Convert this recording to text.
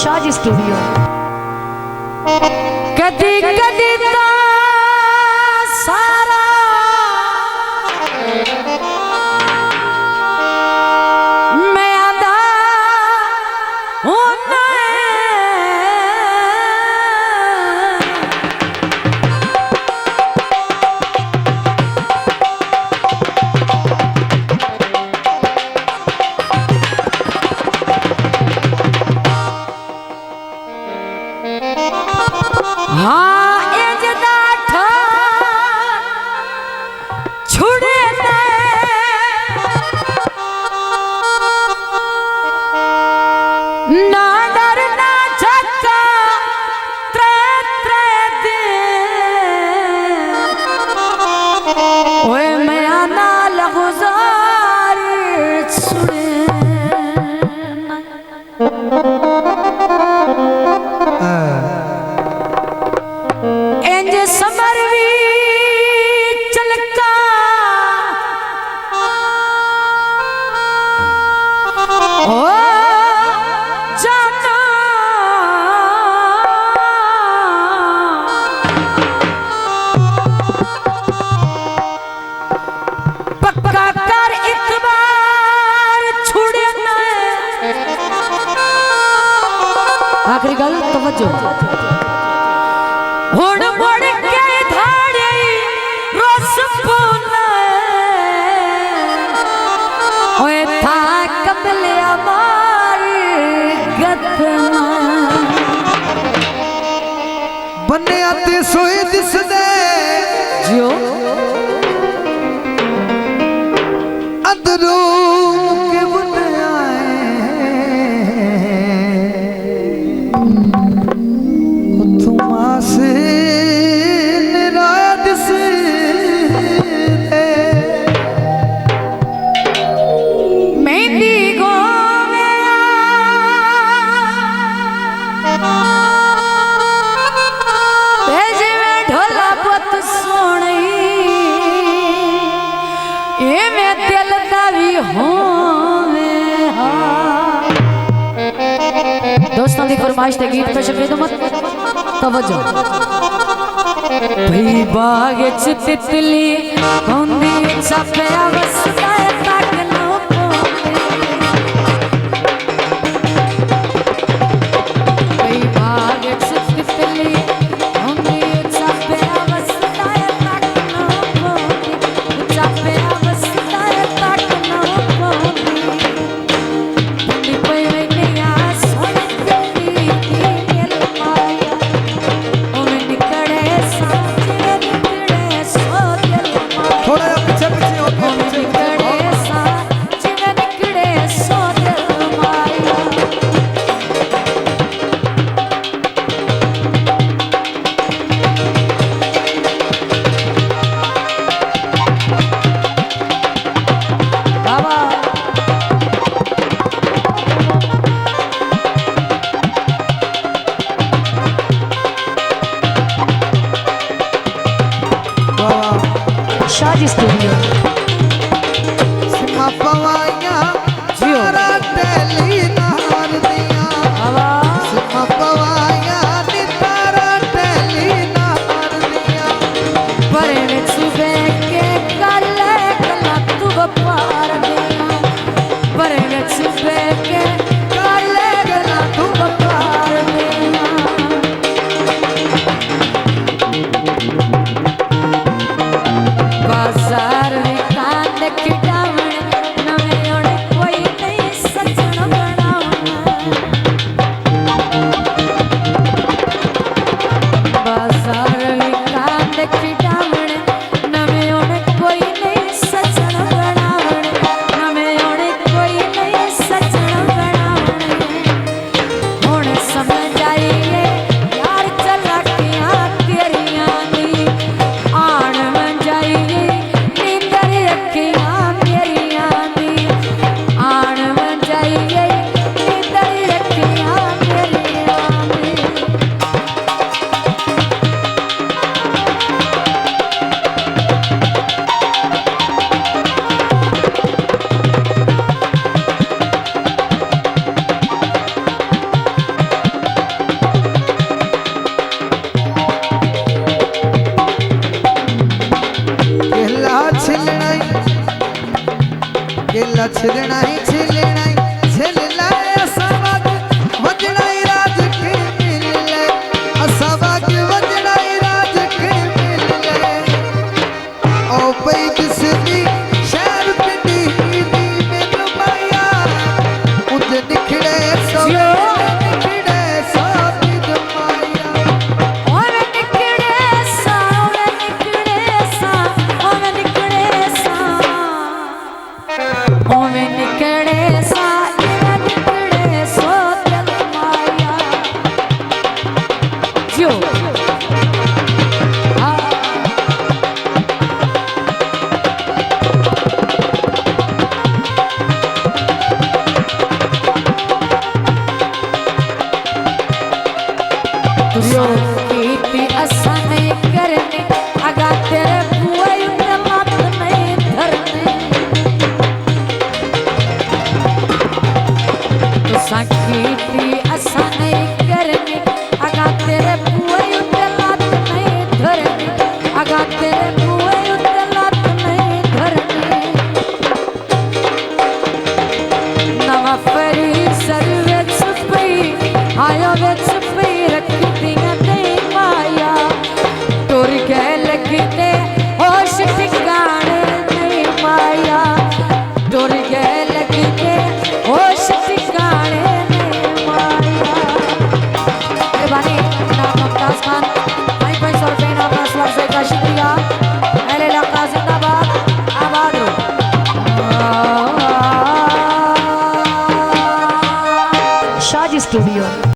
Shah studio. कदी कदी ता सारा मैं आदा आखिरी गल तवज्जो हुण मुड़ के धाड़ी रस पुने ओए था कबलिया मारी गतना बन्ने आते सोए दिसदे जियो अंदरों दोस्तों की फरमाइश ते गीत पेश कर दो मत तवज्जो भई बाग च तितली होंदी छपे अवस्था तक नो भई बाग च तितली होंदी छपे अवस्था तक नो छपे अवस्था तक नो शाह स्टूडियो सिमा पवाइया सारा टेली नार दिया सिमा पवाइया तारा टेली नार दिया परे में सुबह के काले कला तू पार दिया परे में सुबह के काले कला तू पार दिया बाजार में छिलना ही छिल ले असवाग वजना ही राज के मिल ले असवाग वजना ही राज के मिल ले ओ पई दिसदी शहर पिंडी दी मेनू माया उज निखड़े सो निखड़े सो दी माया ओवे निकड़े सा ओवे निकड़े सा ओवे निकड़े सा ओवे निकड़े सो दिल माया जो कीती असा नहीं करनी अगा तेरे बुए उते मत नहीं धरनी तुसा कीती असा नहीं करनी अगा तेरे बुए उते लत नहीं धरनी अगा तेरे बुए उते लत नहीं धरनी नवा फरी सर विच पई आयो विच